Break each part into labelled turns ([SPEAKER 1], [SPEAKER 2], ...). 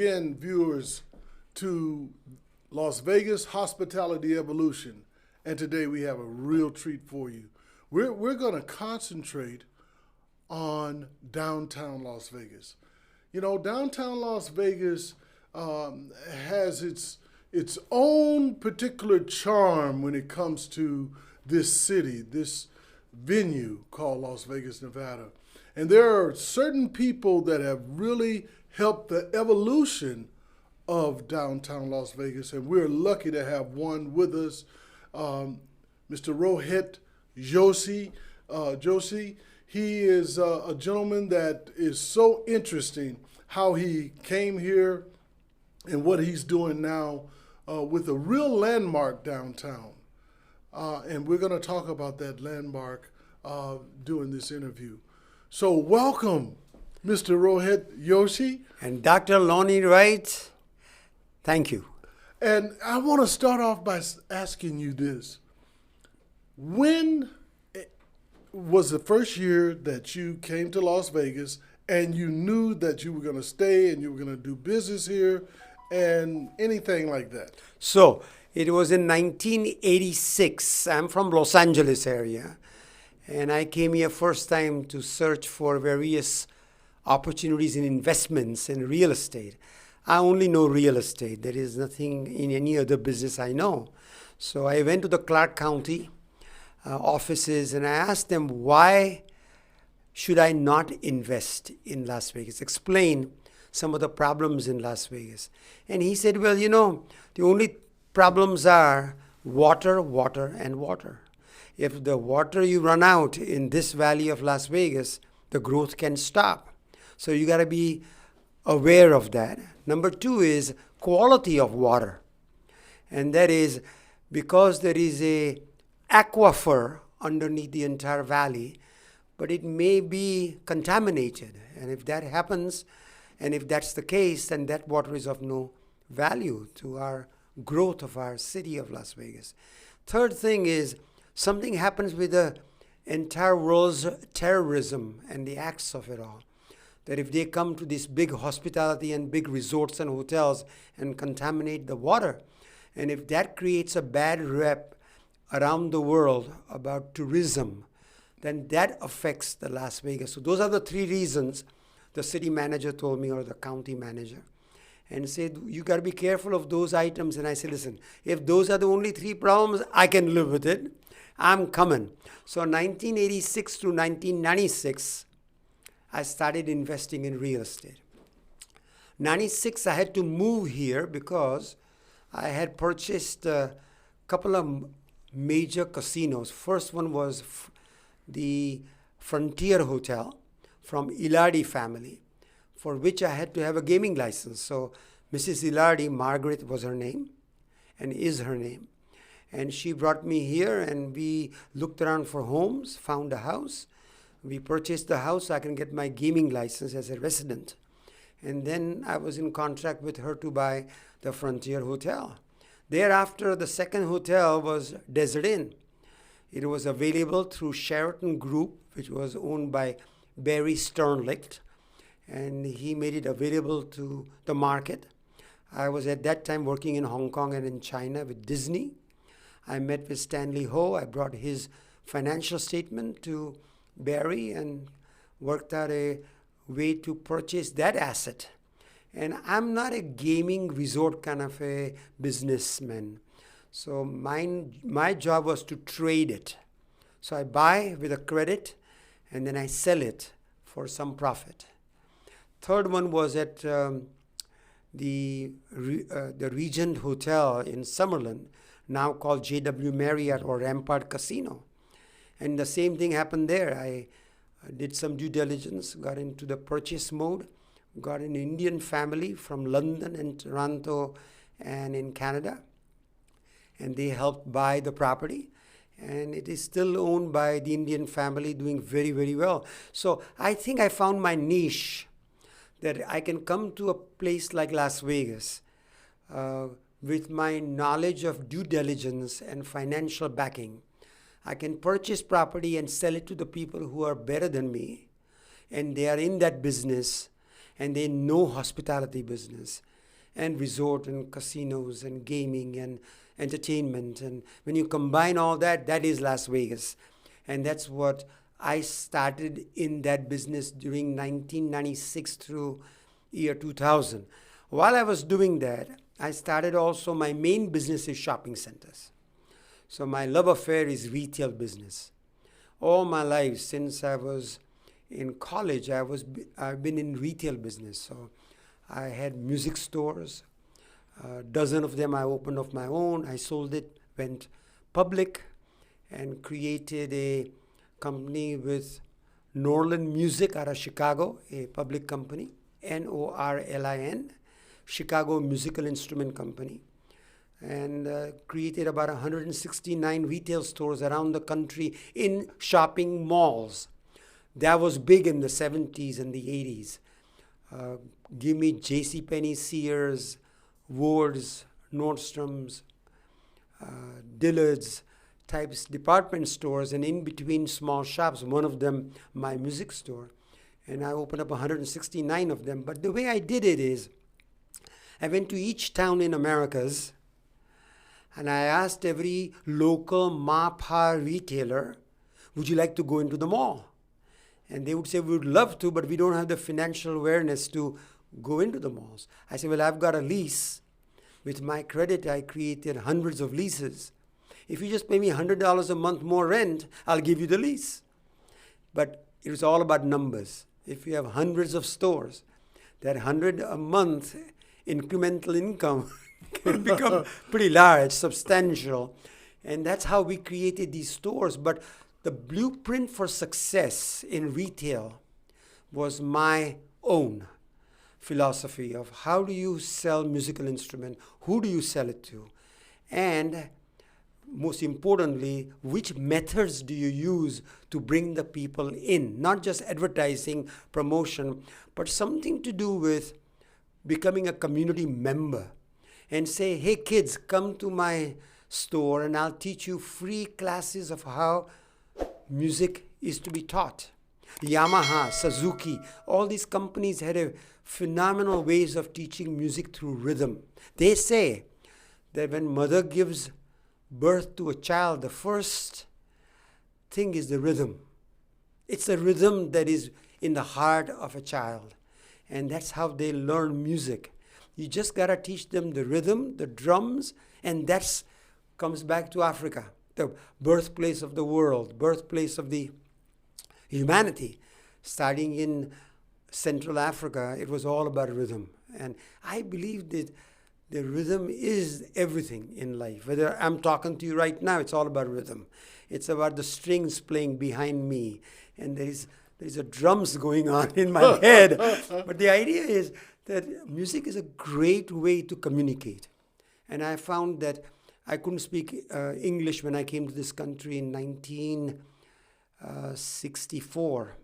[SPEAKER 1] again, viewers, to Las Vegas Hospitality Evolution. And today we have a real treat for you. We're going to concentrate on downtown Las Vegas. You know, downtown Las Vegas has its own particular charm when it comes to this city, this venue called Las Vegas, Nevada. And there are certain people that have really helped the evolution of downtown Las Vegas, and we're lucky to have one with us, Mr. Rohit Joshi. He is a gentleman that is so interesting how he came here and what he's doing now with a real landmark downtown. And we're going to talk about that landmark during this interview. So welcome, Mr. Rohit Joshi.
[SPEAKER 2] And Dr. Lonnie Wright, thank you.
[SPEAKER 1] And I want to start off by asking you this. When was the first year that you came to Las Vegas and you knew that you were going to stay and you were going to do business here and anything like that?
[SPEAKER 2] So, it was in 1986. I'm from Los Angeles area. And I came here first time to search for various opportunities in investments in real estate. I only know real estate. There is nothing in any other business I know. So I went to the Clark County offices and I asked them, why should I not invest in Las Vegas? Explain some of the problems in Las Vegas. And he said, well, you know, the only problems are water, water, and water. If the water you run out in this valley of Las Vegas, the growth can stop. So you got to be aware of that. Number two is quality of water. And that is because there is a aquifer underneath the entire valley, but it may be contaminated. And if that happens, and if that's the case, then that water is of no value to our growth of our city of Las Vegas. Third thing is something happens with the entire world's terrorism and the acts of it all. That if they come to this big hospitality and big resorts and hotels and contaminate the water, and if that creates a bad rep around the world about tourism, then that affects the Las Vegas. So those are the three reasons the city manager told me, or the county manager, and said, you got to be careful of those items. And I said, listen, if those are the only three problems, I can live with it. I'm coming. So 1986 to 1996, I started investing in real estate. 96, I had to move here because I had purchased a couple of major casinos. First one was the Frontier Hotel from Ilardi family, for which I had to have a gaming license. So Mrs. Ilardi, Margaret was her name and is her name. And she brought me here and we looked around for homes, found a house. We purchased the house so I can get my gaming license as a resident. And then I was in contract with her to buy the Frontier Hotel. Thereafter, the second hotel was Desert Inn. It was available through Sheraton Group, which was owned by Barry Sternlicht, and he made it available to the market. I was at that time working in Hong Kong and in China with Disney. I met with Stanley Ho. I brought his financial statement to Barry and worked out a way to purchase that asset. And I'm not a gaming resort kind of a businessman. So my job was to trade it. So I buy with a credit and then I sell it for some profit. Third one was at the Regent Hotel in Summerlin, now called JW Marriott or Rampart Casino. And the same thing happened there. I did some due diligence, got into the purchase mode, got an Indian family from London and Toronto and in Canada. And they helped buy the property. And it is still owned by the Indian family, doing very, very well. So I think I found my niche, that I can come to a place like Las Vegas with my knowledge of due diligence and financial backing. I can purchase property and sell it to the people who are better than me, and they are in that business, and they know hospitality business, and resort and casinos and gaming and entertainment. And when you combine all that, that is Las Vegas. And that's what I started in that business during 1996 through year 2000. While I was doing that, I started also, my main business is shopping centers. So my love affair is retail business. All my life, since I was in college, I've been in retail business. So I had music stores. A dozen of them I opened of my own. I sold it, went public, and created a company with Norlin Music out of Chicago, a public company, Norlin, Chicago Musical Instrument Company, and created about 169 retail stores around the country in shopping malls. That was big in the 70s and the 80s. Give me JCPenney, Sears, Wards, Nordstrom's, Dillard's types department stores, and in between small shops, one of them my music store. And I opened up 169 of them. But the way I did it is, I went to each town in Americas and I asked every local MAPA retailer, would you like to go into the mall? And they would say, we would love to, but we don't have the financial awareness to go into the malls. I said, well, I've got a lease. With my credit, I created hundreds of leases. If you just pay me $100 a month more rent, I'll give you the lease. But it was all about numbers. If you have hundreds of stores, that 100 a month incremental income can become pretty large, substantial. And that's how we created these stores. But the blueprint for success in retail was my own philosophy of how do you sell musical instrument, who do you sell it to, and most importantly, which methods do you use to bring the people in? Not just advertising, promotion, but something to do with becoming a community member and say, hey kids, come to my store and I'll teach you free classes of how music is to be taught. Yamaha, Suzuki, all these companies had a phenomenal ways of teaching music through rhythm. They say that when mother gives birth to a child, the first thing is the rhythm. It's the rhythm that is in the heart of a child. And that's how they learn music. You just got to teach them the rhythm, the drums, and that comes back to Africa, the birthplace of the world, birthplace of the humanity. Starting in Central Africa, it was all about rhythm. And I believe that the rhythm is everything in life. Whether I'm talking to you right now, it's all about rhythm. It's about the strings playing behind me. And there's a drums going on in my head. But the idea is that music is a great way to communicate. And I found that I couldn't speak English when I came to this country in 1964.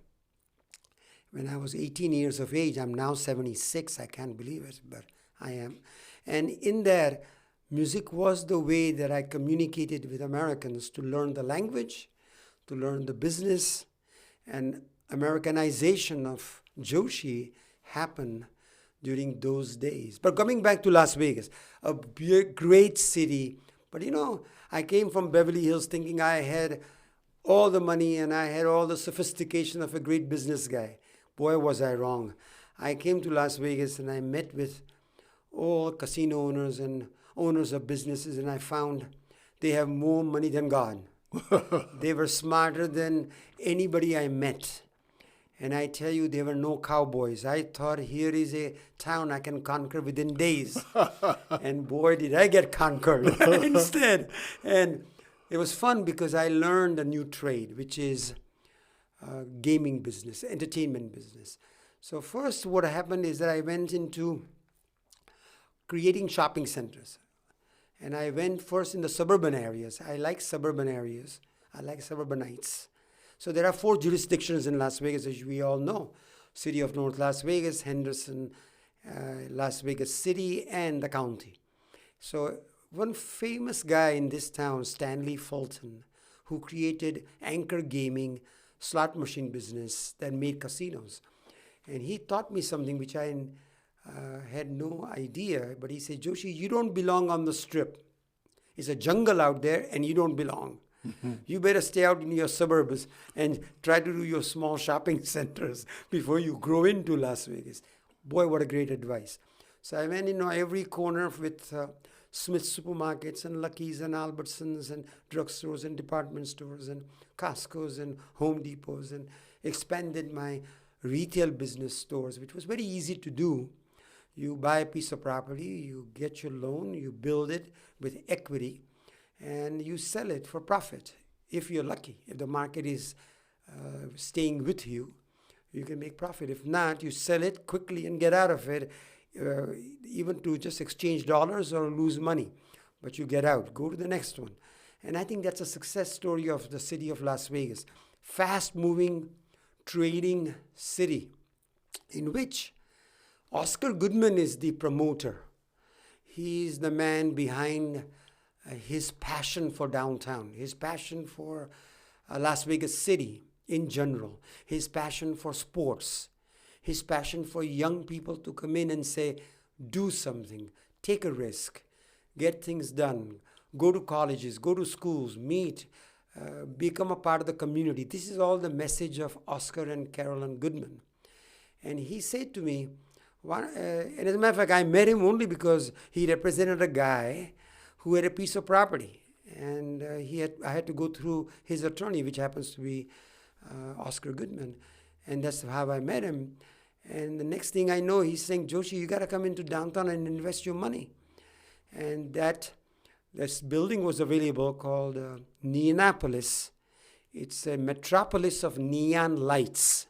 [SPEAKER 2] When I was 18 years of age. I'm now 76. I can't believe it, but I am. And in there, music was the way that I communicated with Americans to learn the language, to learn the business, and Americanization of Joshi happened during those days. But coming back to Las Vegas, a great city. But you know, I came from Beverly Hills thinking I had all the money and I had all the sophistication of a great business guy. Boy, was I wrong. I came to Las Vegas and I met with all casino owners and owners of businesses, and I found they have more money than God. They were smarter than anybody I met. And I tell you, there were no cowboys. I thought here is a town I can conquer within days. And boy, did I get conquered instead. And it was fun because I learned a new trade, which is gaming business, entertainment business. So first what happened is that I went into creating shopping centers. And I went first in the suburban areas. I like suburban areas. I like suburbanites. So there are 4 jurisdictions in Las Vegas, as we all know. City of North Las Vegas, Henderson, Las Vegas City, and the county. So one famous guy in this town, Stanley Fulton, who created Anchor Gaming, slot machine business that made casinos. And he taught me something which I had no idea, but he said, Joshi, you don't belong on the strip. It's a jungle out there and you don't belong. You better stay out in your suburbs and try to do your small shopping centers before you grow into Las Vegas. Boy, what a great advice. So I went in every corner with Smith's supermarkets and Lucky's and Albertsons and drugstores and department stores and Costco's and Home Depots and expanded my retail business stores, which was very easy to do. You buy a piece of property, you get your loan, you build it with equity, and you sell it for profit. If you're lucky, if the market is staying with you, you can make profit. If not, you sell it quickly and get out of it, even to just exchange dollars or lose money. But you get out, go to the next one. And I think that's a success story of the city of Las Vegas. Fast-moving, trading city in which Oscar Goodman is the promoter. He's the man behind his passion for downtown, his passion for Las Vegas City in general, his passion for sports, his passion for young people to come in and say, do something, take a risk, get things done, go to colleges, go to schools, meet, become a part of the community. This is all the message of Oscar and Carolyn Goodman. And he said to me, and as a matter of fact, I met him only because he represented a guy who had a piece of property. And I had to go through his attorney, which happens to be Oscar Goodman. And that's how I met him. And the next thing I know, he's saying, Joshi, you got to come into downtown and invest your money. And this building was available called Neonopolis. It's a metropolis of neon lights.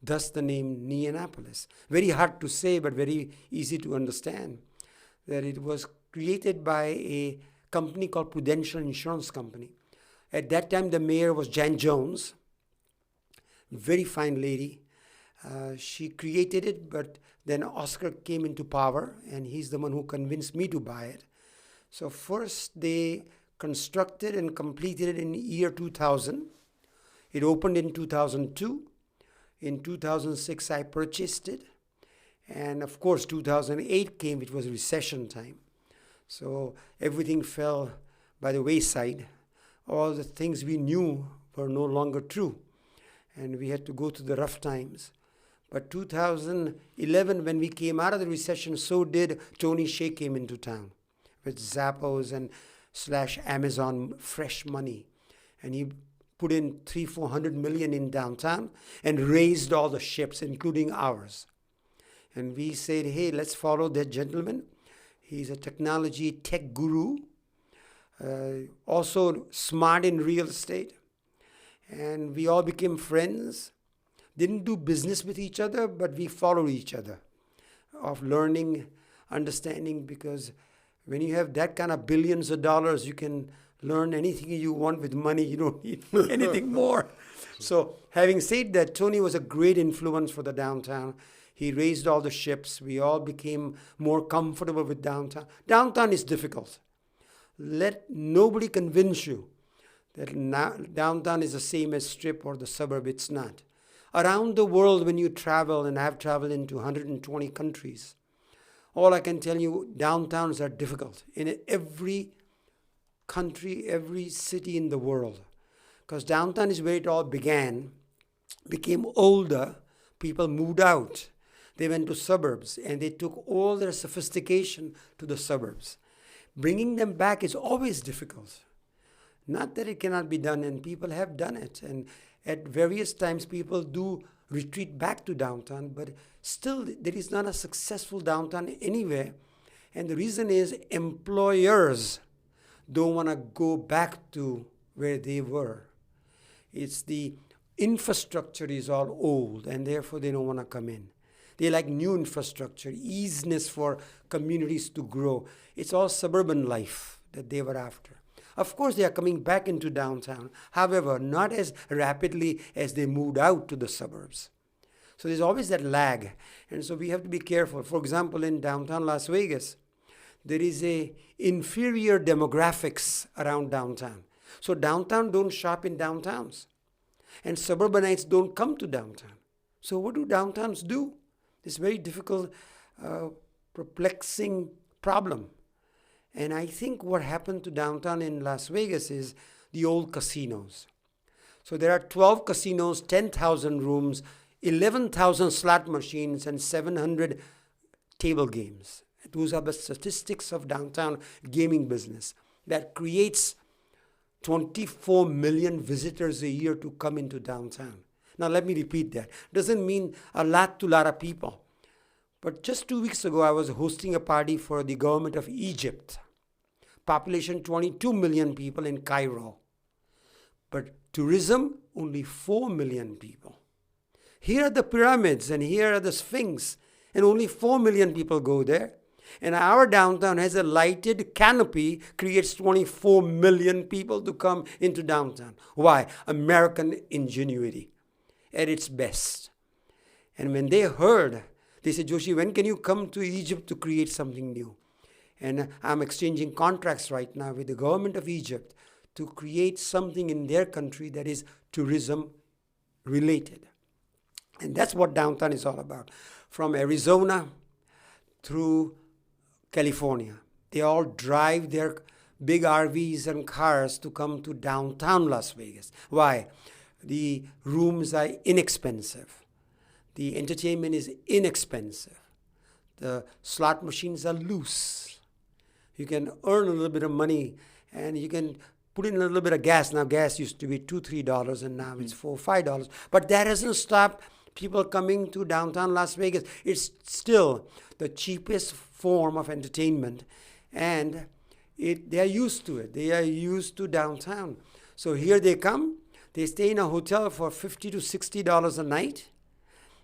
[SPEAKER 2] Thus the name Neonopolis. Very hard to say, but very easy to understand. That it was created by a company called Prudential Insurance Company. At that time, the mayor was Jan Jones. Very fine lady. She created it, but then Oscar came into power, and he's the one who convinced me to buy it. So first, they constructed and completed it in the year 2000. It opened in 2002. In 2006, I purchased it. And of course, 2008 came, which was recession time. So everything fell by the wayside. All the things we knew were no longer true. And we had to go through the rough times. But 2011, when we came out of the recession, so did Tony Hsieh came into town with Zappos and / Amazon fresh money. And he put in 300-400 million in downtown and raised all the ships, including ours. And we said, hey, let's follow that gentleman. He's a technology tech guru, also smart in real estate. And we all became friends. Didn't do business with each other, but we followed each other of learning, understanding, because when you have that kind of billions of dollars, you can learn anything you want with money. You don't need anything more. So having said that, Tony was a great influence for the downtown. He raised all the ships. We all became more comfortable with downtown. Downtown is difficult. Let nobody convince you that downtown is the same as Strip or the suburb. It's not. Around the world, when you travel, and I've traveled into 120 countries, all I can tell you, downtowns are difficult in every country, every city in the world. Because downtown is where it all began, became older, people moved out. They went to suburbs, and they took all their sophistication to the suburbs. Bringing them back is always difficult. Not that it cannot be done, and people have done it. And at various times, people do retreat back to downtown, but still there is not a successful downtown anywhere. And the reason is employers don't want to go back to where they were. It's the infrastructure is all old, and therefore they don't want to come in. They like new infrastructure, easiness for communities to grow. It's all suburban life that they were after. Of course, they are coming back into downtown. However, not as rapidly as they moved out to the suburbs. So there's always that lag. And so we have to be careful. For example, in downtown Las Vegas, there is a inferior demographics around downtown. So downtown don't shop in downtowns. And suburbanites don't come to downtown. So what do downtowns do? It's very difficult perplexing problem. And I think what happened to downtown in Las Vegas is the old casinos. So there are 12 casinos, 10,000 rooms, 11,000 slot machines, and 700 table games. Those are the statistics of downtown gaming business that creates 24 million visitors a year to come into downtown. Now let me repeat that. Doesn't mean a lot to a lot of people. But just 2 weeks ago, I was hosting a party for the government of Egypt. Population 22 million people in Cairo. But tourism, only 4 million people. Here are the pyramids and here are the Sphinx, and only 4 million people go there. And our downtown has a lighted canopy, creates 24 million people to come into downtown. Why? American ingenuity at its best. And when they heard, they said, Joshi, when can you come to Egypt to create something new? And I'm exchanging contracts right now with the government of Egypt to create something in their country that is tourism related. And that's what downtown is all about. From Arizona through California, they all drive their big RVs and cars to come to downtown Las Vegas. Why? The rooms are inexpensive. The entertainment is inexpensive. The slot machines are loose. You can earn a little bit of money and you can put in a little bit of gas. Now gas used to be $2, $3 and now it's $4, $5. But that hasn't stopped people coming to downtown Las Vegas. It's still the cheapest form of entertainment, and they are used to it. They are used to downtown. So here they come. They stay in a hotel for $50 to $60 a night.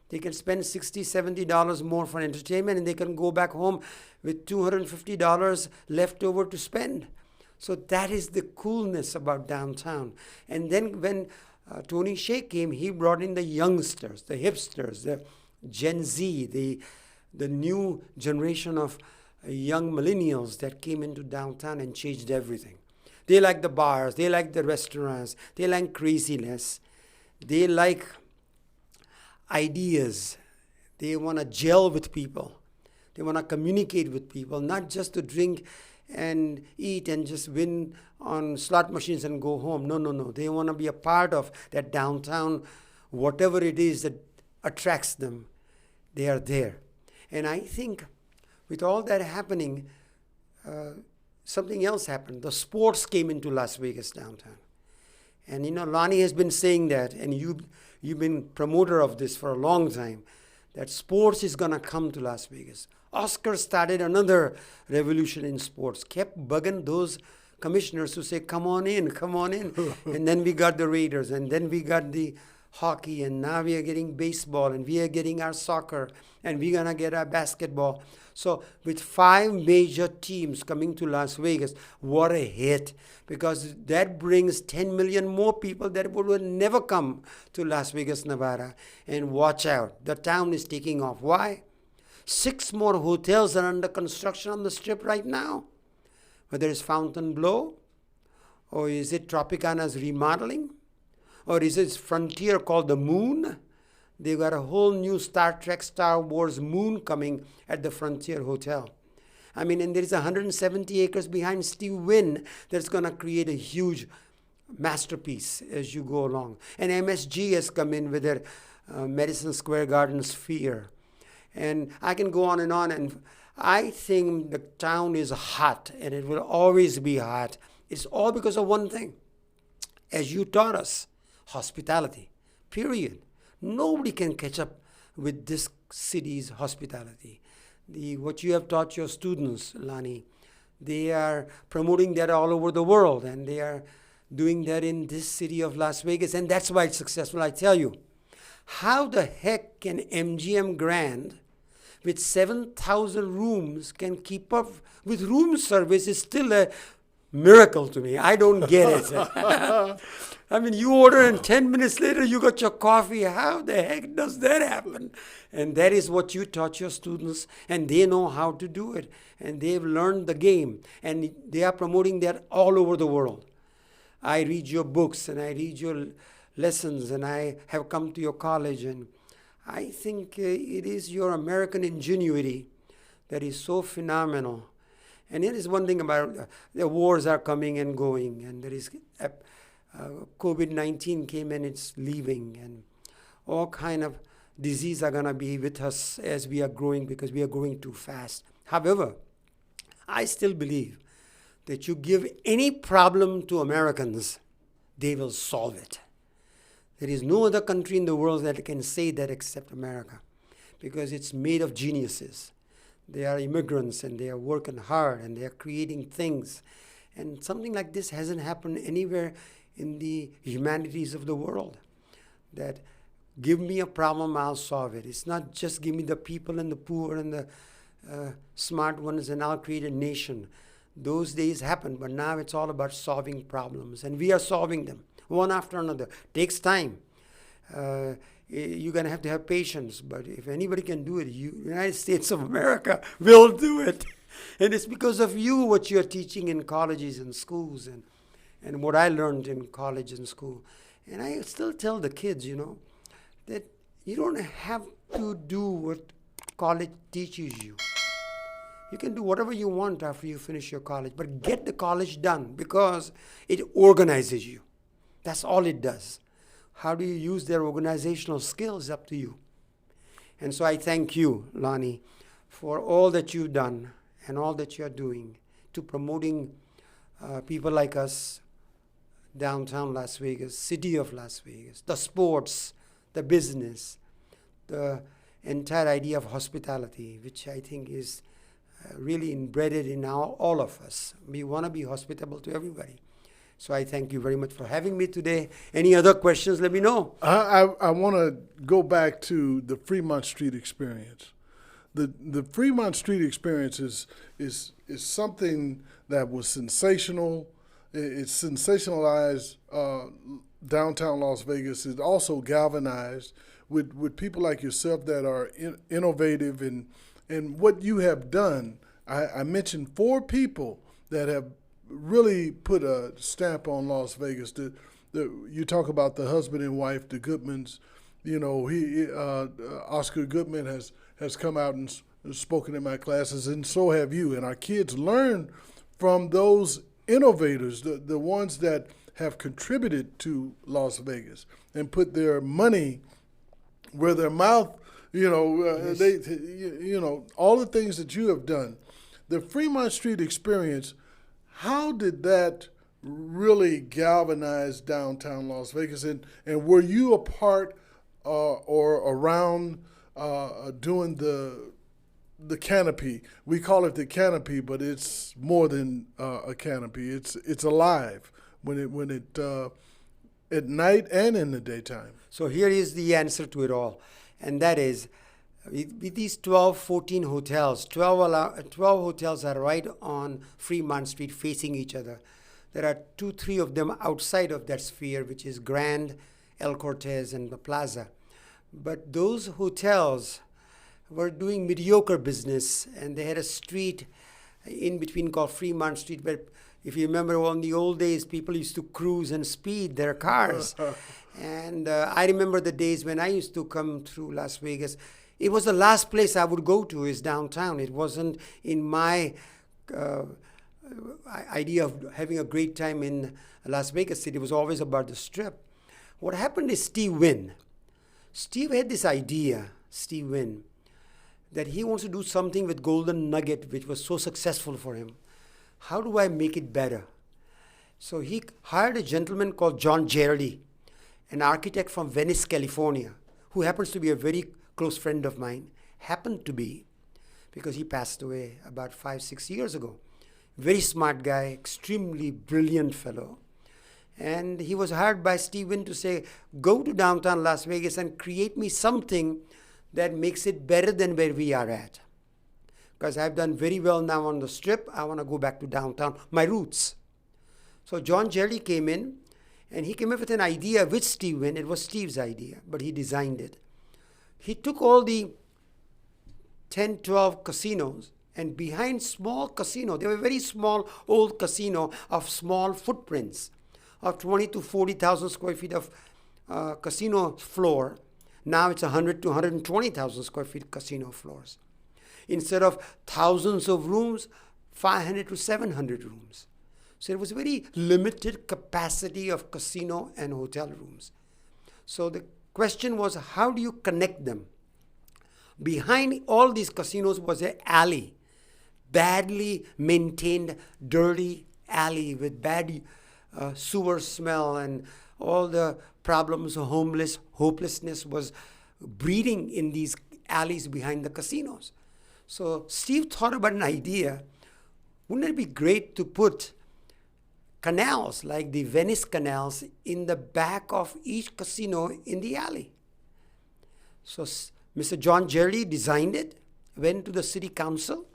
[SPEAKER 2] They can spend $60, $70 more for entertainment, and they can go back home with $250 left over to spend. So that is the coolness about downtown. And then when Tony Hsieh came, he brought in the youngsters, the hipsters, the Gen Z, the new generation of young millennials that came into downtown and changed everything. They like the bars, they like the restaurants, they like craziness, they like ideas, they want to gel with people, they want to communicate with people, not just to drink and eat and just win on slot machines and go home. No. They want to be a part of that downtown, whatever it is that attracts them, they are there. And I think with all that happening, something else happened. The sports came into Las Vegas downtown. And Lonnie has been saying that, and you've been promoter of this for a long time, that sports is going to come to Las Vegas. Oscar started another revolution in sports, kept bugging those commissioners who say, come on in. And then we got the Raiders, and then we got the hockey, and now we are getting baseball, and we are getting our soccer, and we're going to get our basketball. So with 5 major teams coming to Las Vegas, what a hit, because that brings 10 million more people that would never come to Las Vegas, Nevada. And watch out, the town is taking off. Why? 6 more hotels are under construction on the Strip right now. Whether it's Fontainebleau, or is it Tropicana's remodeling, or is it Frontier called the Moon? They've got a whole new Star Trek, Star Wars Moon coming at the Frontier Hotel. I mean, and there is 170 acres behind Steve Wynn that's going to create a huge masterpiece as you go along. And MSG has come in with their Madison Square Garden Sphere. And I can go on, and I think the town is hot, and it will always be hot. It's all because of one thing. As you taught us, hospitality, period. Nobody can catch up with this city's hospitality. What you have taught your students, Lani, they are promoting that all over the world, and they are doing that in this city of Las Vegas, and that's why it's successful. I tell you, how the heck can MGM Grand, with 7,000 rooms, can keep up with room service is still a miracle to me. I don't get it. I mean, you order and 10 minutes later you got your coffee. How the heck does that happen? And that is what you taught your students, and they know how to do it. And they've learned the game, and they are promoting that all over the world. I read your books, and I read your lessons, and I have come to your college, and I think it is your American ingenuity that is so phenomenal. And here is one thing about the wars are coming and going, and there is COVID-19 came and it's leaving, and all kind of disease are going to be with us as we are growing, because we are growing too fast. However, I still believe that you give any problem to Americans, they will solve it. There is no other country in the world that can say that except America, because it's made of geniuses. They are immigrants and they are working hard and they are creating things. And something like this hasn't happened anywhere in the humanities of the world. That give me a problem, I'll solve it. It's not just give me the people and the poor and the smart ones and I'll create a nation. Those days happened, but now it's all about solving problems. And we are solving them one after another. Takes time. You're going to have patience. But if anybody can do it, United States of America will do it. And it's because of you, what you're teaching in colleges and schools, and what I learned in college and school. And I still tell the kids, that you don't have to do what college teaches you. You can do whatever you want after you finish your college, but get the college done, because it organizes you. That's all it does. How do you use their organizational skills? Up to you. And so I thank you, Lonnie, for all that you've done and all that you're doing to promoting people like us, downtown Las Vegas, city of Las Vegas, the sports, the business, the entire idea of hospitality, which I think is really embedded in all of us. We want to be hospitable to everybody. So I thank you very much for having me today. Any other questions, let me know.
[SPEAKER 1] I want to go back to the Fremont Street experience. The Fremont Street experience is something that was sensational. It's sensationalized downtown Las Vegas. It also galvanized with people like yourself that are innovative and what you have done. I mentioned 4 people that have really put a stamp on Las Vegas. You talk about the husband and wife, the Goodmans. Oscar Goodman has come out and spoken in my classes, and so have you. And our kids learn from those innovators, the ones that have contributed to Las Vegas and put their money where their mouth.
[SPEAKER 2] Yes.
[SPEAKER 1] All the things that you have done. The Fremont Street experience, how did that really galvanize downtown Las Vegas? And were you a part or around doing the canopy? We call it the canopy, but it's more than a canopy. It's alive when it at night and in the daytime.
[SPEAKER 2] So here is the answer to it all. And that is, with these 12, 14 hotels, 12 hotels are right on Fremont Street facing each other. There are 2, 3 of them outside of that sphere, which is Grand, El Cortez, and the Plaza. But those hotels were doing mediocre business, and they had a street in between called Fremont Street, where, if you remember, in the old days, people used to cruise and speed their cars. And I remember the days when I used to come through Las Vegas. It was the last place I would go to is downtown. It wasn't in my idea of having a great time in Las Vegas City. It was always about the Strip. What happened is Steve Wynn. Steve had this idea, Steve Wynn, that he wants to do something with Golden Nugget, which was so successful for him. How do I make it better? So he hired a gentleman called John Gerardi, an architect from Venice, California, who happens to be a very close friend of mine, happened to be, because he passed away about 5-6 years ago. Very smart guy, extremely brilliant fellow. And he was hired by Steve Wynn to say, go to downtown Las Vegas and create me something that makes it better than where we are at. Because I've done very well now on the Strip. I want to go back to downtown, my roots. So John Jelly came in, and he came up with an idea with Steve Wynn. It was Steve's idea, but he designed it. He took all the 10, 12 casinos, and behind small casino, they were very small old casino of small footprints of 20 to 40,000 square feet of casino floor. Now it's 100 to 120,000 square feet casino floors. instead of thousands of rooms, 500 to 700 rooms. So it was a very limited capacity of casino and hotel rooms. So the question was, how do you connect them? Behind all these casinos was an alley, badly maintained, dirty alley with bad sewer smell, and all the problems of hopelessness was breeding in these alleys behind the casinos. So Steve thought about an idea. Wouldn't it be great to put canals like the Venice canals in the back of each casino in the alley? So Mr. John Jerry designed it, went to the city council,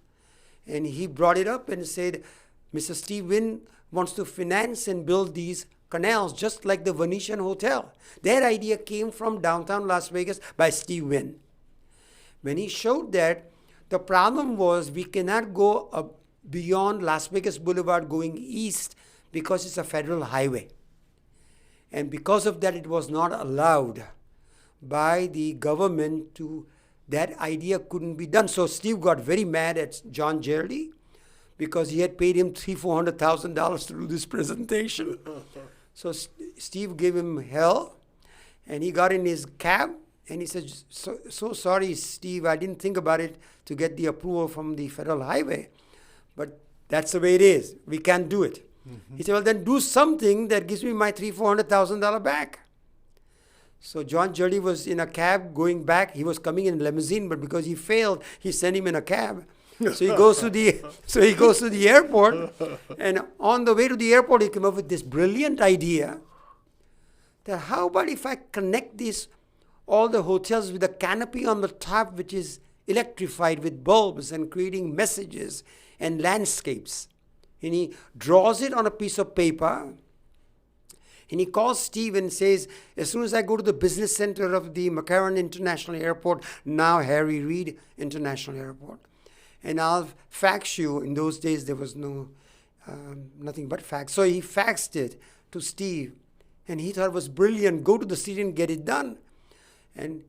[SPEAKER 2] and he brought it up and said, Mr. Steve Wynn wants to finance and build these canals just like the Venetian Hotel. That idea came from downtown Las Vegas by Steve Wynn. When he showed that, the problem was we cannot go beyond Las Vegas Boulevard going east because it's a federal highway. And because of that, it was not allowed by the government to, that idea couldn't be done. So Steve got very mad at John Jerry because he had paid him $300,000-$400,000 to do this presentation. So Steve gave him hell, and he got in his cab, and he said, so sorry, Steve, I didn't think about it to get the approval from the federal highway, but that's the way it is. We can't do it. Mm-hmm. He said, well, then do something that gives me my $400,000 back. So John Jerry was in a cab going back. He was coming in a limousine, but because he failed, he sent him in a cab. So he goes to the airport, and on the way to the airport, he came up with this brilliant idea that how about if I connect all the hotels with a canopy on the top, which is electrified with bulbs and creating messages and landscapes. And he draws it on a piece of paper, and he calls Steve and says, as soon as I go to the business center of the McCarran International Airport, now Harry Reid International Airport, and I'll fax you. In those days, there was nothing but fax. So he faxed it to Steve, and he thought it was brilliant. Go to the city and get it done. And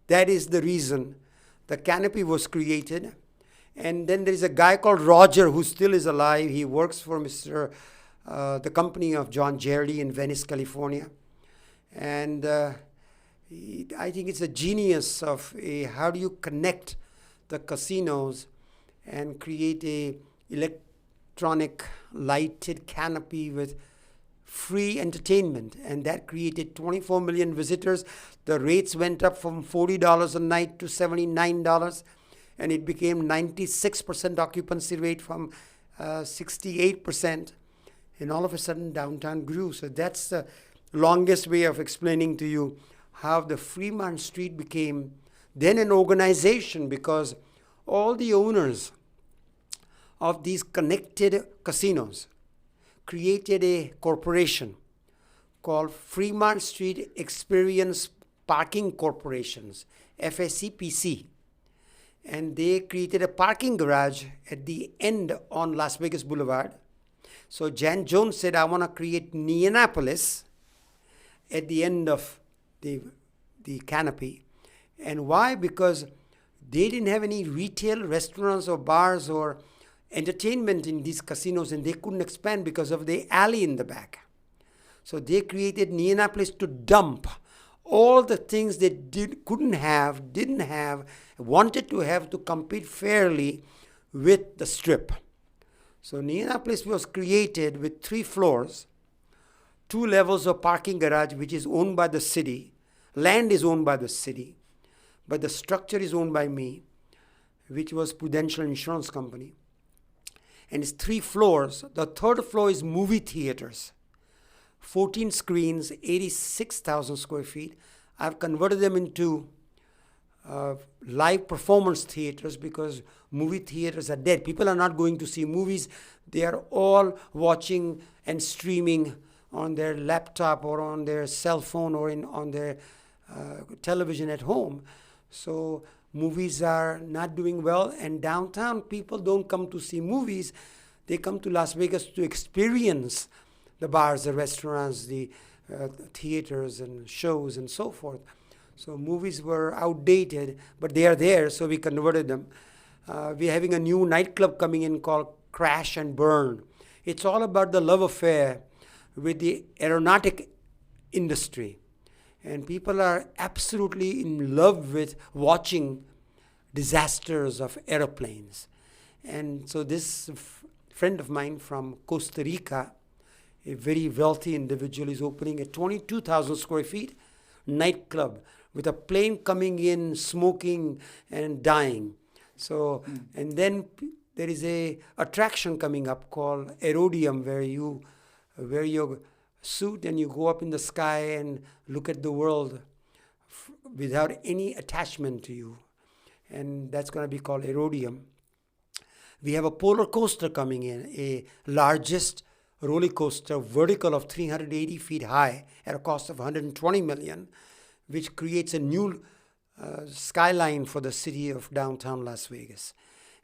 [SPEAKER 2] that is the reason the canopy was created. And then there is a guy called Roger who still is alive. He works for the company of John Jerry in Venice, California. And I think it's a genius of how do you connect the casinos and create a electronic lighted canopy with free entertainment. And that created 24 million visitors. The rates went up from $40 a night to $79. And it became 96% occupancy rate from 68%. And all of a sudden, downtown grew. So that's the longest way of explaining to you how the Fremont Street became then an organization, because all the owners of these connected casinos created a corporation called Fremont Street Experience Parking Corporations, FSCPC. And they created a parking garage at the end on Las Vegas Boulevard. So Jan Jones said, I want to create Neonapolis at the end of the canopy. And why? Because they didn't have any retail, restaurants or bars or entertainment in these casinos, and they couldn't expand because of the alley in the back. So they created Neonapolis to dump all the things they didn't have, wanted to have to compete fairly with the Strip. So Neonapolis was created with 3 floors, 2 levels of parking garage, which is owned by the city. Land is owned by the city, but the structure is owned by me, which was Prudential Insurance Company. And it's 3 floors. The 3rd floor is movie theaters. 14 screens, 86,000 square feet. I've converted them into live performance theaters because movie theaters are dead. People are not going to see movies. They are all watching and streaming on their laptop or on their cell phone or on their television at home. So movies are not doing well, and downtown people don't come to see movies. They come to Las Vegas to experience the bars, the restaurants, the theaters and shows and so forth. So movies were outdated, but they are there, so we converted them. We're having a new nightclub coming in called Crash and Burn. It's all about the love affair with the aeronautic industry. And people are absolutely in love with watching disasters of aeroplanes. And so this friend of mine from Costa Rica, a very wealthy individual, is opening a 22,000 square feet nightclub with a plane coming in, smoking and dying. So, and then there is a attraction coming up called Aerodium, where you wear your suit and you go up in the sky and look at the world without any attachment to you. And that's going to be called Aerodium. We have a polar coaster coming in, a largest roller coaster, vertical of 380 feet high at a cost of 120 million, which creates a new skyline for the city of downtown Las Vegas.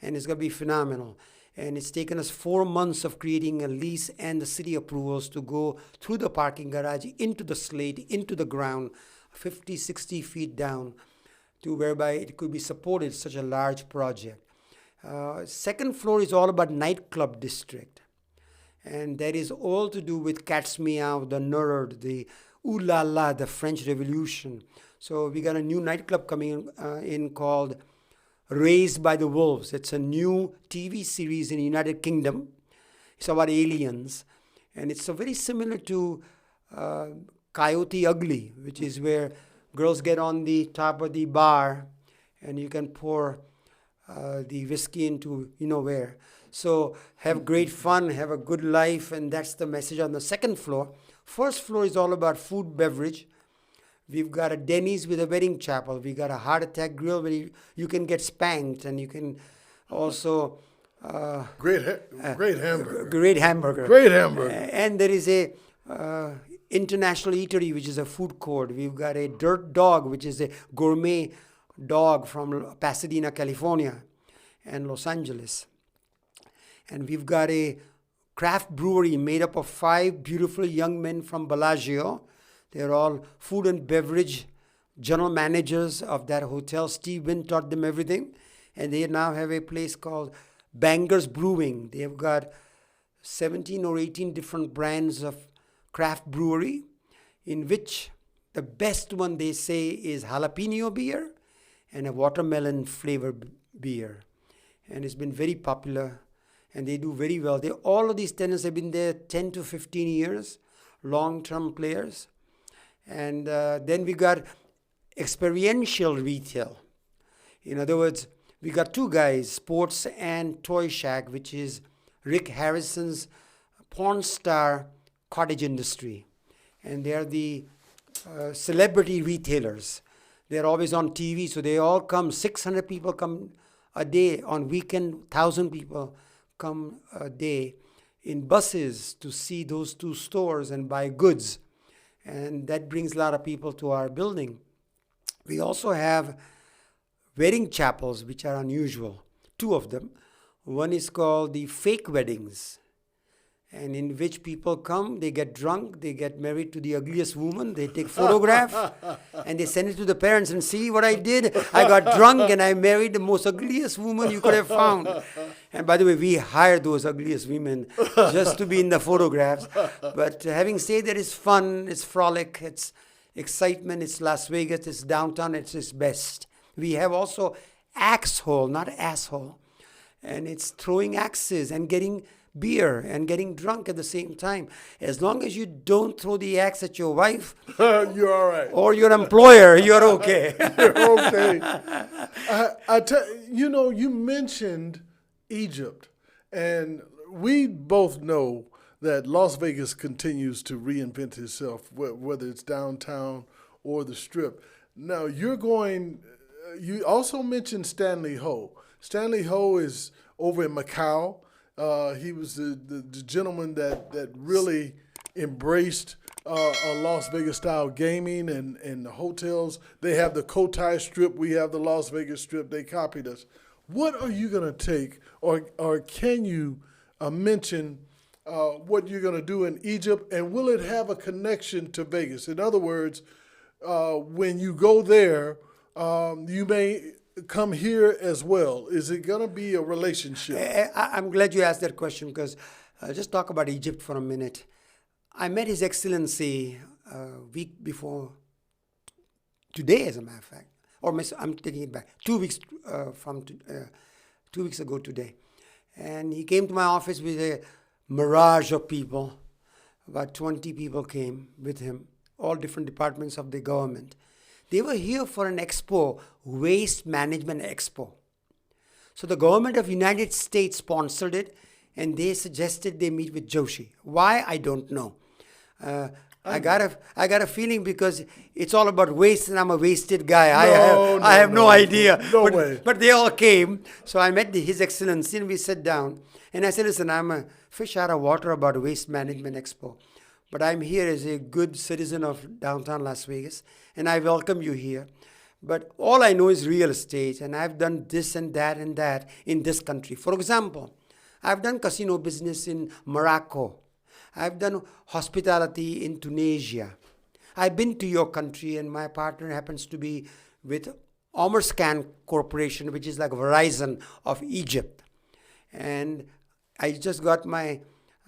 [SPEAKER 2] And it's going to be phenomenal. And it's taken us 4 months of creating a lease and the city approvals to go through the parking garage, into the slate, into the ground, 50, 60 feet down, to whereby it could be supported, such a large project. Second floor is all about nightclub district. And that is all to do with Cat's Meow, the Nerd, the Ooh La La, the French Revolution. So we got a new nightclub coming in called Raised by the Wolves. It's a new TV series in the United Kingdom. It's about aliens. And it's so very similar to Coyote Ugly, which is where girls get on the top of the bar and you can pour the whiskey into where. So have great fun, have a good life, and that's the message on the second floor. First floor is all about food, beverage. We've got a Denny's with a wedding chapel. We got a heart attack grill where you can get spanked, and you can also
[SPEAKER 1] great hamburger.
[SPEAKER 2] Great hamburger.
[SPEAKER 1] Great hamburger.
[SPEAKER 2] And there is a international eatery, which is a food court. We've got a Dirt Dog, which is a gourmet dog from Pasadena, California, and Los Angeles. And we've got a craft brewery made up of 5 beautiful young men from Bellagio. They're all food and beverage general managers of that hotel. Steve Wynn taught them everything. And they now have a place called Bangers Brewing. They've got 17 or 18 different brands of craft brewery, in which the best one they say is jalapeno beer and a watermelon flavored beer. And it's been very popular. And they do very well. All of these tenants have been there 10 to 15 years, long-term players. And then we got experiential retail. In other words, we got 2 guys, Sports and Toy Shack, which is Rick Harrison's porn star cottage industry. And they're the celebrity retailers. They're always on TV, so they all come. 600 people come a day. On weekend, 1,000 people come a day in buses to see those 2 stores and buy goods. And that brings a lot of people to our building. We also have wedding chapels, which are unusual, 2 of them. One is called the Fake Weddings, and in which people come, they get drunk, they get married to the ugliest woman, they take photograph, and they send it to the parents and see what I did. I got drunk and I married the most ugliest woman you could have found. And by the way, we hire those ugliest women just to be in the photographs. But having said that, it's fun, it's frolic, it's excitement, it's Las Vegas, it's downtown, it's its best. We have also axe hole, not asshole. And it's throwing axes and getting beer and getting drunk at the same time. As long as you don't throw the axe at your wife,
[SPEAKER 1] you're all right.
[SPEAKER 2] Or your employer, you're okay.
[SPEAKER 1] You're okay. You mentioned Egypt, and we both know that Las Vegas continues to reinvent itself, whether it's downtown or the Strip. Now, you also mentioned Stanley Ho. Stanley Ho is over in Macau. He was the gentleman that really embraced Las Vegas style gaming and the hotels. They have the Cotai Strip. We have the Las Vegas Strip. They copied us. What are you going to take, or can you mention what you're going to do in Egypt, and will it have a connection to Vegas? In other words, when you go there, you may come here as well? Is it going to be a relationship?
[SPEAKER 2] I'm glad you asked that question because just talk about Egypt for a minute. I met His Excellency a week before today, as a matter of fact, or I'm taking it back. 2 weeks ago today, and he came to my office with a mirage of people. About 20 people came with him, all different departments of the government. They were here for an expo, Waste Management Expo. So the government of United States sponsored it, and they suggested they meet with Joshi. Why? I don't know. I got a feeling because it's all about waste, and I'm a wasted guy. I have no idea.
[SPEAKER 1] No way.
[SPEAKER 2] But they all came. So I met His Excellency, and we sat down. And I said, listen, I'm a fish out of water about Waste Management Expo. But I'm here as a good citizen of downtown Las Vegas, and I welcome you here. But all I know is real estate, and I've done this and that in this country. For example, I've done casino business in Morocco. I've done hospitality in Tunisia. I've been to your country, and my partner happens to be with Omerscan Corporation, which is like Verizon of Egypt. And I just got my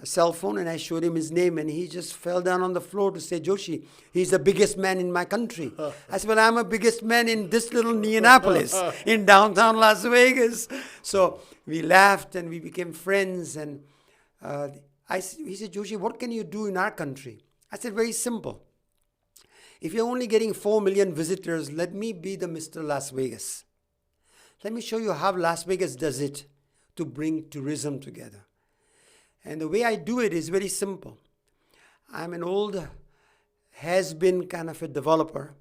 [SPEAKER 2] cell phone and I showed him his name, and he just fell down on the floor to say, Joshi, he's the biggest man in my country. I said, well, I'm a biggest man in this little Neonapolis in downtown Las Vegas. So we laughed and we became friends. And he said, Joshi, what can you do in our country? I said, very simple. If you're only getting 4 million visitors, let me be the Mr. Las Vegas. Let me show you how Las Vegas does it to bring tourism together. And the way I do it is very simple. I'm an old, has-been kind of a developer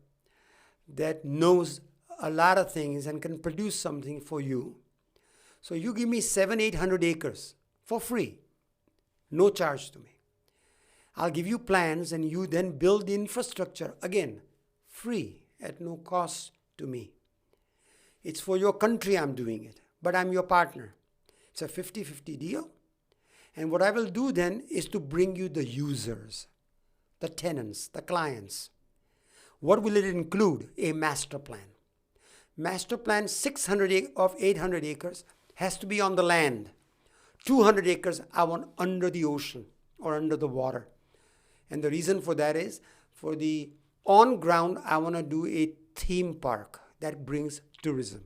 [SPEAKER 2] that knows a lot of things and can produce something for you. So you give me 700-800 acres for free, no charge to me. I'll give you plans, and you then build the infrastructure, again, free, at no cost to me. It's for your country I'm doing it, but I'm your partner. It's a 50-50 deal. And what I will do then is to bring you the users, the tenants, the clients. What will it include? A master plan. Master plan 800 acres has to be on the land. 200 acres I want under the ocean or under the water. And the reason for that is, for the on ground, I want to do a theme park that brings tourism.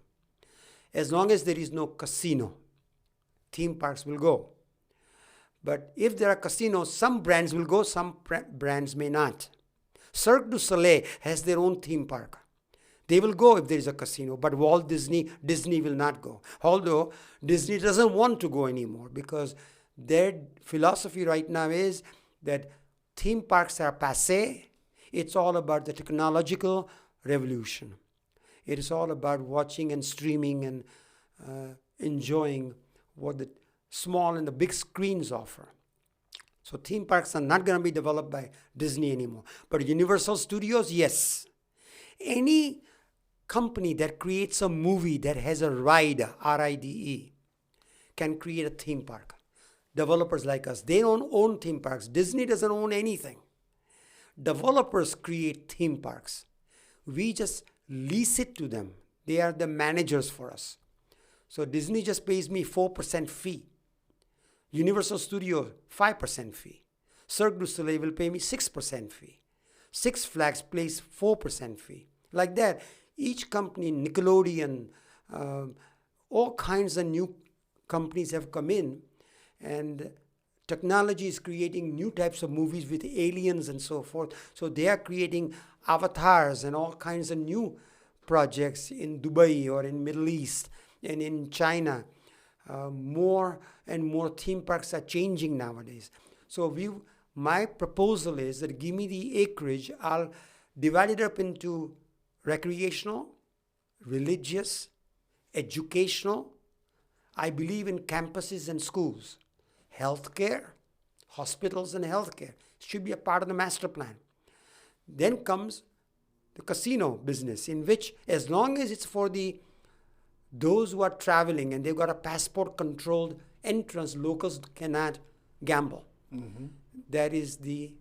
[SPEAKER 2] As long as there is no casino, theme parks will go. But if there are casinos, some brands will go, some brands may not. Cirque du Soleil has their own theme park. They will go if there is a casino, but Walt Disney will not go. Although Disney doesn't want to go anymore, because their philosophy right now is that theme parks are passé. It's all about the technological revolution. It is all about watching and streaming and enjoying what the small and the big screens offer. So theme parks are not going to be developed by Disney anymore. But Universal Studios, yes. Any company that creates a movie that has a ride, R-I-D-E, can create a theme park. Developers like us, they don't own theme parks. Disney doesn't own anything. Developers create theme parks. We just lease it to them. They are the managers for us. So Disney just pays me 4% fee. Universal Studios, 5% fee. Cirque du Soleil will pay me 6% fee. Six Flags pays 4% fee. Like that, each company, Nickelodeon, all kinds of new companies have come in, and technology is creating new types of movies with aliens and so forth. So they are creating avatars and all kinds of new projects in Dubai or in Middle East and in China. More and more theme parks are changing nowadays. So my proposal is that give me the acreage. I'll divide it up into recreational, religious, educational. I believe in campuses and schools. Healthcare, hospitals and healthcare should be a part of the master plan. Then comes the casino business, in which, as long as it's for those who are traveling and they've got a passport-controlled entrance, locals cannot gamble. Mm-hmm. That is the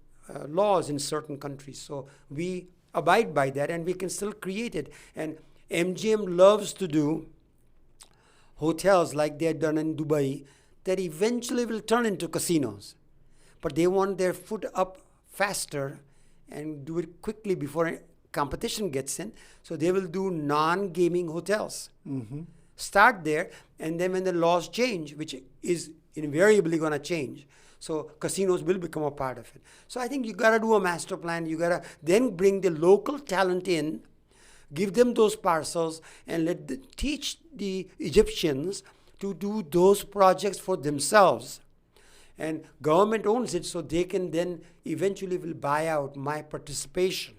[SPEAKER 2] laws in certain countries. So we abide by that, and we can still create it. And MGM loves to do hotels like they had done in Dubai that eventually will turn into casinos. But they want their foot up faster and do it quickly before competition gets in. So they will do non-gaming hotels. Start there, and then when the laws change, which is invariably going to change, so casinos will become a part of it. So I think you got to do a master plan. You got to then bring the local talent in, give them those parcels, and teach the Egyptians to do those projects for themselves. And government owns it, so they can then eventually will buy out my participation.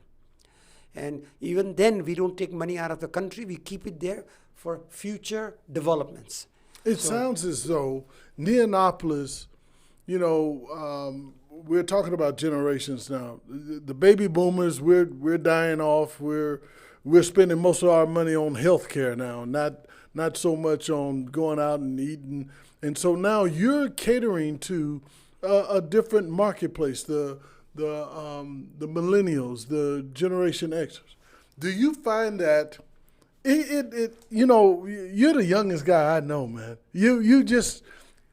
[SPEAKER 2] And even then, we don't take money out of the country. We keep it there for future developments.
[SPEAKER 1] It sounds as though Neonopolis, we're talking about generations now. The baby boomers, we're dying off. We're spending most of our money on healthcare now, not so much on going out and eating. And so now you're catering to a different marketplace, the millennials, the Generation X. Do you find that you're the youngest guy I know, man. You just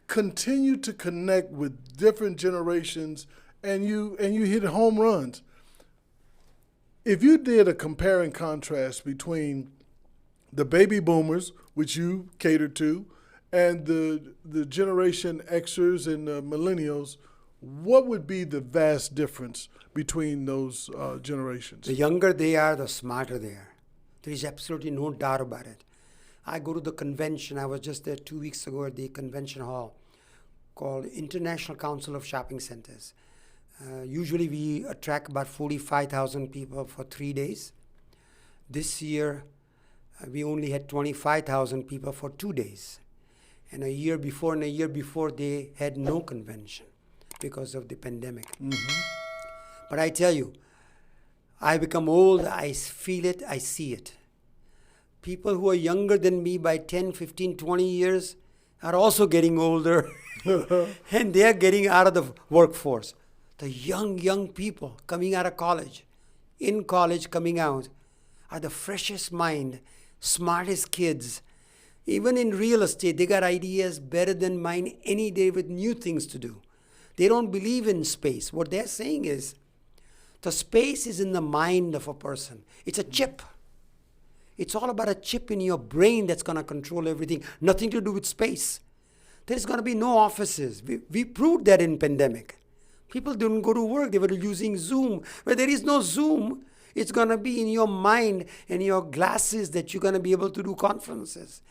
[SPEAKER 1] continue to connect with different generations, and you hit home runs. If you did a compare and contrast between the baby boomers, which you cater to, and the Generation Xers and the millennials, what would be the vast difference between those generations?
[SPEAKER 2] The younger they are, the smarter they are. There is absolutely no doubt about it. I go to the convention. I was just there 2 weeks ago at the convention hall called International Council of Shopping Centers. Usually we attract about 45,000 people for 3 days. This year, we only had 25,000 people for 2 days. And a year before they had no convention because of the pandemic. But I tell you, I become old, I feel it, I see it. People who are younger than me by 10, 15, 20 years are also getting older and they are getting out of the workforce. The young people coming out of college, in college coming out, are the freshest mind, smartest kids. Even in real estate, they got ideas better than mine any day with new things to do. They don't believe in space. What they're saying is, the space is in the mind of a person. It's a chip. It's all about a chip in your brain that's going to control everything. Nothing to do with space. There's going to be no offices. We proved that in pandemic. People didn't go to work. They were using Zoom. Where there is no Zoom, it's going to be in your mind and your glasses that you're going to be able to do conferences.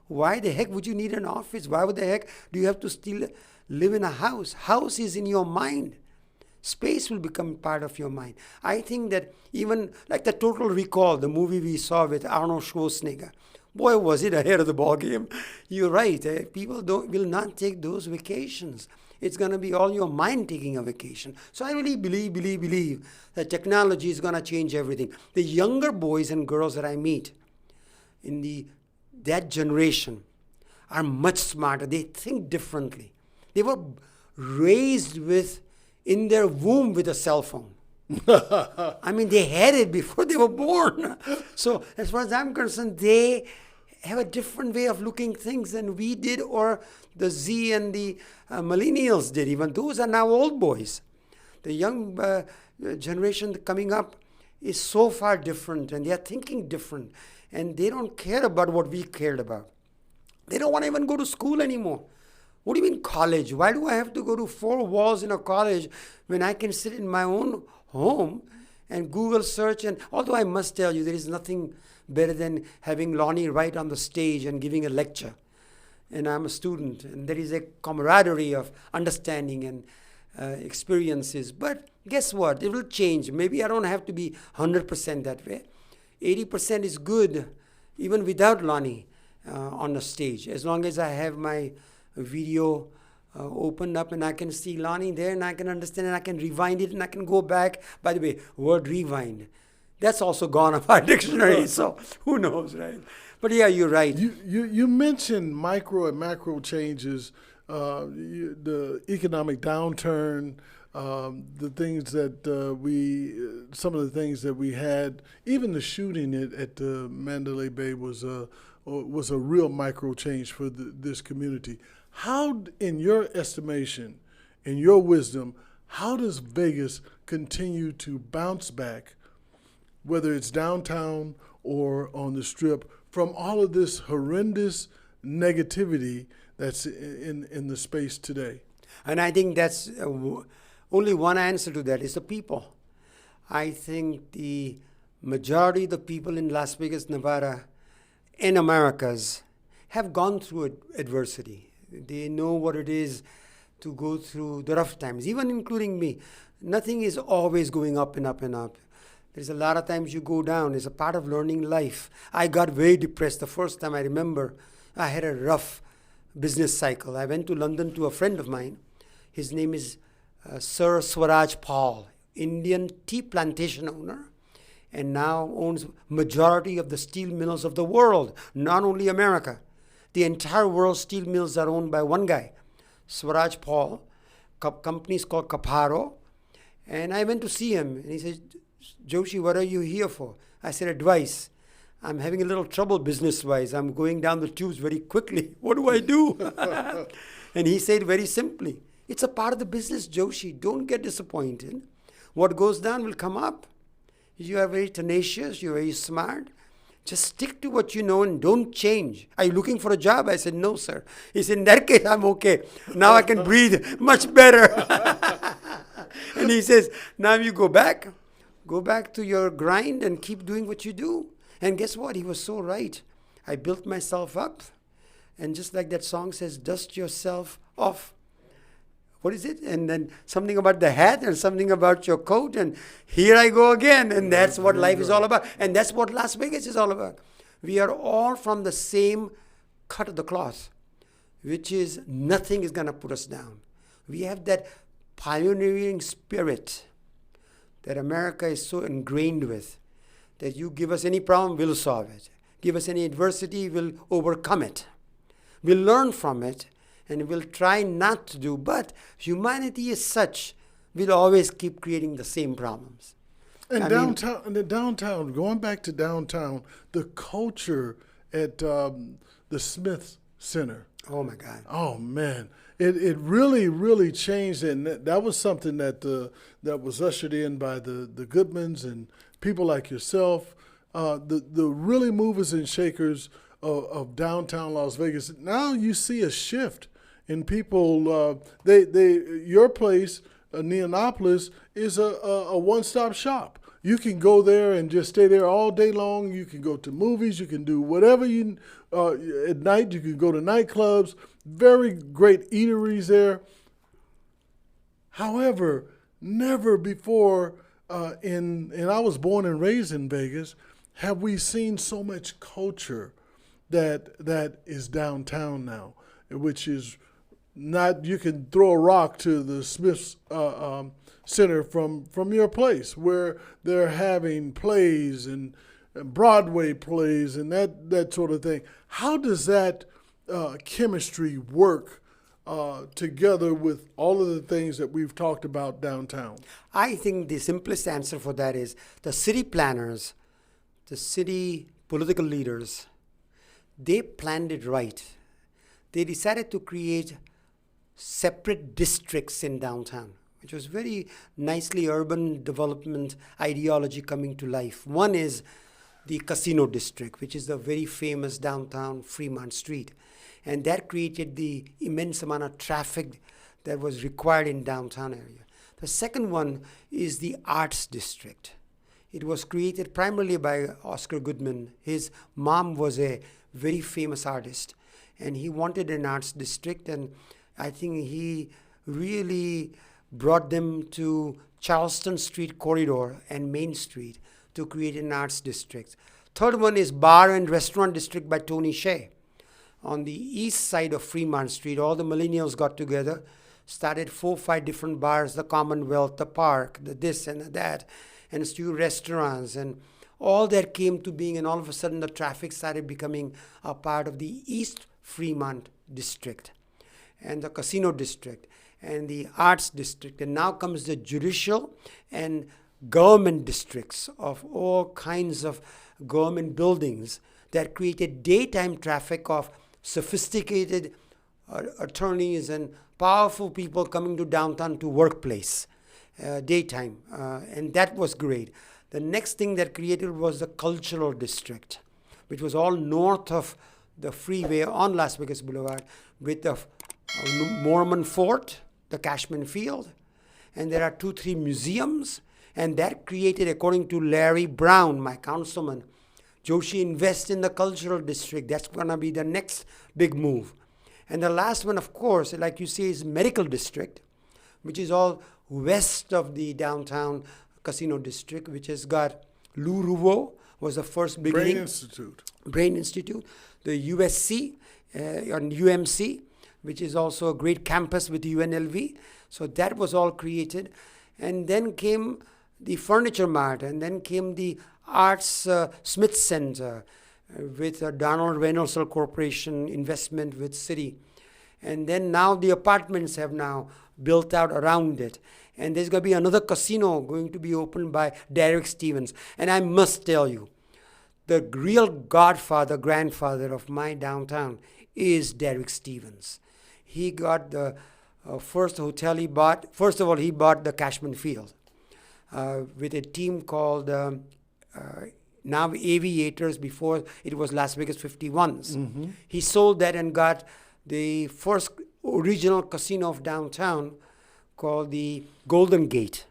[SPEAKER 2] Why the heck would you need an office? Why would the heck do you have to still live in a house? House is in your mind. Space will become part of your mind. I think that even like the Total Recall, the movie we saw with Arnold Schwarzenegger, boy, was it ahead of the ball game. You're right. People will not take those vacations. It's going to be all your mind taking a vacation. So I really believe that technology is going to change everything. The younger boys and girls that I meet in that generation are much smarter. They think differently. They were raised in their womb with a cell phone. I mean, they had it before they were born. So as far as I'm concerned, they have a different way of looking things than we did, or the Z and the millennials did. Even those are now old boys. The young generation coming up is so far different, and they are thinking different, and they don't care about what we cared about. They don't want to even go to school anymore. What do you mean college? Why do I have to go to 4 walls in a college when I can sit in my own home and Google search? And although I must tell you, there is nothing better than having Lonnie right on the stage and giving a lecture. And I'm a student, and there is a camaraderie of understanding and experiences. But guess what? It will change. Maybe I don't have to be 100% that way. 80% is good, even without Lonnie on the stage. As long as I have my video opened up and I can see Lonnie there and I can understand and I can rewind it and I can go back. By the way, word rewind, that's also gone off our dictionary, so who knows, right? But yeah, you're right.
[SPEAKER 1] You mentioned micro and macro changes, the economic downturn, the things that some of the things that we had, even the shooting at Mandalay Bay was a real micro change for this community. How, in your estimation, in your wisdom, how does Vegas continue to bounce back, whether it's downtown or on the Strip, from all of this horrendous negativity that's in the space today?
[SPEAKER 2] And I think that's only one answer to that is the people. I think the majority of the people in Las Vegas, Nevada, in Americas, have gone through adversity. They know what it is to go through the rough times, even including me. Nothing is always going up and up and up. There's a lot of times you go down. It's a part of learning life. I got very depressed the first time. I remember I had a rough business cycle. I went to London to a friend of mine. His name is Sir Swaraj Paul, Indian tea plantation owner, and now owns majority of the steel mills of the world, not only America. The entire world's steel mills are owned by one guy, Swaraj Paul. Company is called Caparo. And I went to see him, and he said, Joshi, what are you here for? I said, advice. I'm having a little trouble business-wise. I'm going down the tubes very quickly. What do I do? And he said very simply, it's a part of the business, Joshi. Don't get disappointed. What goes down will come up. You are very tenacious. You're very smart. Just stick to what you know and don't change. Are you looking for a job? I said, no, sir. He said, in that case, I'm okay. Now I can breathe much better. And he says, now you go back to your grind and keep doing what you do. And guess what? He was so right. I built myself up. And just like that song says, dust yourself off. What is it? And then something about the hat and something about your coat. And here I go again. And that's what life is all about. And that's what Las Vegas is all about. We are all from the same cut of the cloth, which is nothing is going to put us down. We have that pioneering spirit that America is so ingrained with, that you give us any problem, we'll solve it. Give us any adversity, we'll overcome it. We'll learn from it, and we'll try not to do. But humanity is such, we'll always keep creating the same problems.
[SPEAKER 1] And downtown, going back to downtown, the culture at the Smith Center.
[SPEAKER 2] Oh, my God.
[SPEAKER 1] Oh, man. It really, really changed. And that was something that was ushered in by the Goodmans and people like yourself, the really movers and shakers of downtown Las Vegas. Now you see a shift in people. Your place, Neonopolis, is a one-stop shop. You can go there and just stay there all day long. You can go to movies. You can do whatever you at night. You can go to nightclubs. Very great eateries there. However, never before and I was born and raised in Vegas, have we seen so much culture that is downtown now, which is not, you can throw a rock to the Smith Center from your place, where they're having plays and Broadway plays and that sort of thing. How does that chemistry work together with all of the things that we've talked about downtown?
[SPEAKER 2] I think the simplest answer for that is the city planners, the city political leaders, they planned it right. They decided to create separate districts in downtown, which was very nicely urban development ideology coming to life. One is the Casino District, which is the very famous downtown Fremont Street. And that created the immense amount of traffic that was required in downtown area. The second one is the Arts District. It was created primarily by Oscar Goodman. His mom was a very famous artist, and he wanted an arts district, and I think he really brought them to Charleston Street corridor and Main Street to create an arts district. Third one is Bar and Restaurant District by Tony Hsieh. On the east side of Fremont Street, all the millennials got together, started 4 or 5 different bars, the Commonwealth, the Park, the this and the that, and a few restaurants, and all that came to being, and all of a sudden the traffic started becoming a part of the East Fremont District and the Casino District. and the arts district. And now comes the judicial and government districts of all kinds of government buildings that created daytime traffic of sophisticated attorneys and powerful people coming to downtown to workplace, daytime. And that was great. The next thing that created was the cultural district, which was all north of the freeway on Las Vegas Boulevard, with the Mormon Fort, the Cashman Field, and there are 2-3 museums, and that created, according to Larry Brown, my councilman, Joshi invest in the cultural district. That's going to be the next big move. And the last one, of course, like you say, is medical district, which is all west of the downtown casino district, which has got Lou Rouveau was the first beginning. Brain Institute. The USC and UMC, which is also a great campus with UNLV. So that was all created. And then came the Furniture Mart, and then came the Arts Smith Center with Donald Reynolds Corporation investment with City. And then now the apartments have now built out around it. And there's going to be another casino going to be opened by Derek Stevens. And I must tell you, the real grandfather of my downtown is Derek Stevens. He got the first hotel he bought. First of all, he bought the Cashman Field with a team called now Aviators. Before it was Las Vegas 51s. Mm-hmm. He sold that and got the first original casino of downtown called the Golden Gate.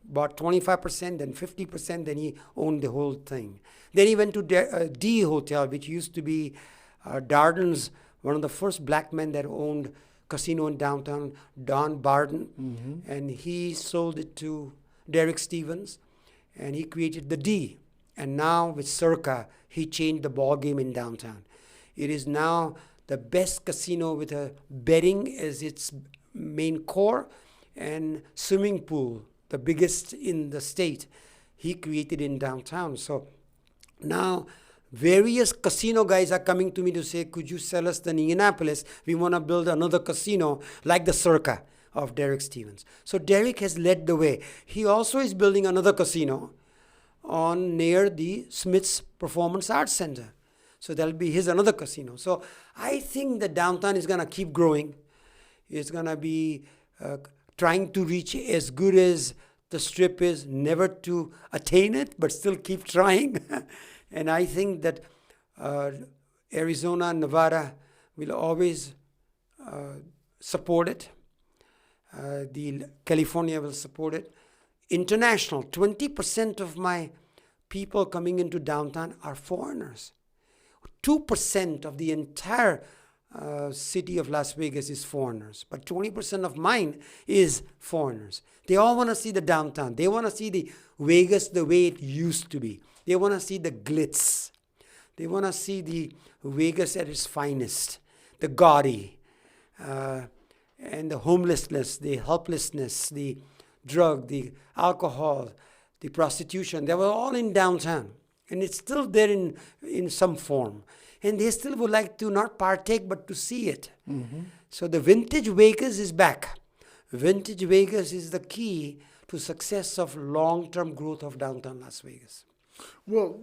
[SPEAKER 2] Bought 25%, then 50%, then he owned the whole thing. Then he went to D Hotel, which used to be Darden's, one of the first black men that owned casino in downtown, Don Barden. Mm-hmm. And he sold it to Derek Stevens, and he created the D. And now with Circa, he changed the ball game in downtown. It is now the best casino with a betting as its main core and swimming pool, the biggest in the state, he created in downtown. So now various casino guys are coming to me to say, could you sell us the Indianapolis? We want to build another casino like the Circa of Derek Stevens. So Derek has led the way. He also is building another casino near the Smith's Performance Arts Center. So that'll be his another casino. So I think the downtown is going to keep growing. It's going to be trying to reach as good as the Strip is, never to attain it, but still keep trying. And I think that Arizona and Nevada will always support it. The California will support it. International, 20% of my people coming into downtown are foreigners. 2% of the entire city of Las Vegas is foreigners, but 20% of mine is foreigners. They all want to see the downtown. They want to see the Vegas the way it used to be. They want to see the glitz. They want to see the Vegas at its finest, the gaudy, and the homelessness, the helplessness, the drug, the alcohol, the prostitution. They were all in downtown, and it's still there in some form. And they still would like to not partake, but to see it. Mm-hmm. So the Vintage Vegas is back. Vintage Vegas is the key to success of long-term growth of downtown Las Vegas.
[SPEAKER 1] Well,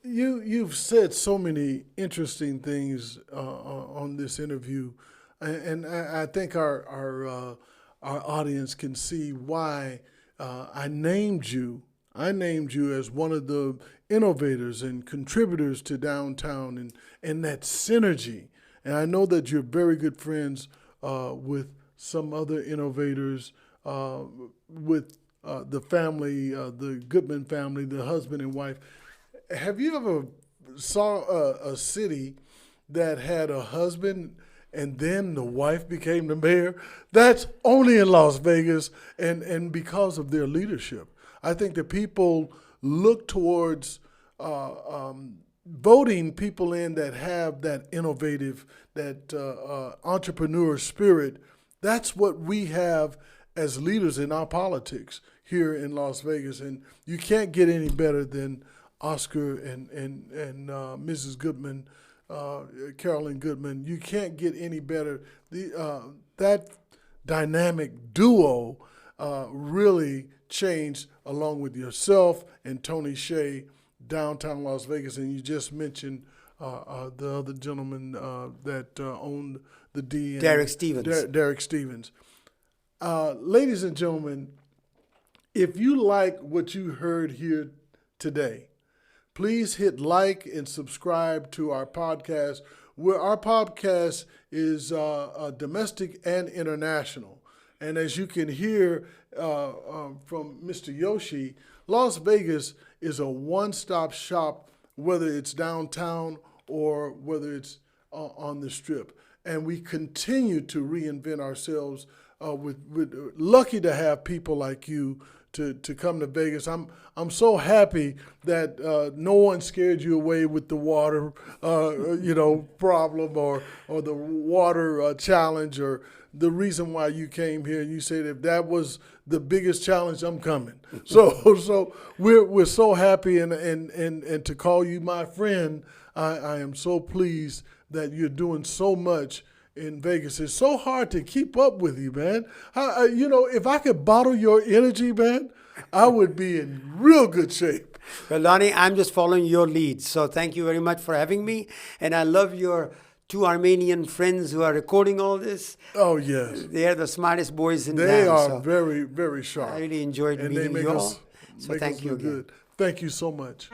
[SPEAKER 1] you've said so many interesting things on this interview, and I think our audience can see why I named you as one of the innovators and contributors to downtown and that synergy. And I know that you're very good friends with some other innovators, with the family, the Goodman family, the husband and wife. Have you ever saw a city that had a husband and then the wife became the mayor? That's only in Las Vegas, and because of their leadership. I think that people look towards voting people in that have that innovative, that entrepreneur spirit. That's what we have as leaders in our politics here in Las Vegas, and you can't get any better than Oscar and Mrs. Goodman, Carolyn Goodman. You can't get any better. That dynamic duo really changed along with yourself and Tony Shea, downtown Las Vegas. And you just mentioned the other gentleman that owned the D. And
[SPEAKER 2] Derek Stevens.
[SPEAKER 1] Derek Stevens. Ladies and gentlemen, if you like what you heard here today, please hit like and subscribe to our podcast, where our podcast is domestic and international. And as you can hear from Mr. Joshi, Las Vegas is a one-stop shop, whether it's downtown or whether it's on the Strip. And we continue to reinvent ourselves. We're lucky to have people like you to come to Vegas. I'm so happy that no one scared you away with the water, problem or the water challenge, or the reason why you came here. You said if that was the biggest challenge, I'm coming. So we're so happy and to call you my friend. I am so pleased that you're doing so much in Vegas. It's so hard to keep up with you, man. If I could bottle your energy, man, I would be in real good shape.
[SPEAKER 2] Well, Lonnie, I'm just following your lead. So thank you very much for having me. And I love your two Armenian friends who are recording all this.
[SPEAKER 1] Oh, yes.
[SPEAKER 2] They are the smartest boys in town.
[SPEAKER 1] They are very, very sharp.
[SPEAKER 2] I really enjoyed meeting you all. So thank you again.
[SPEAKER 1] Good. Thank you so much.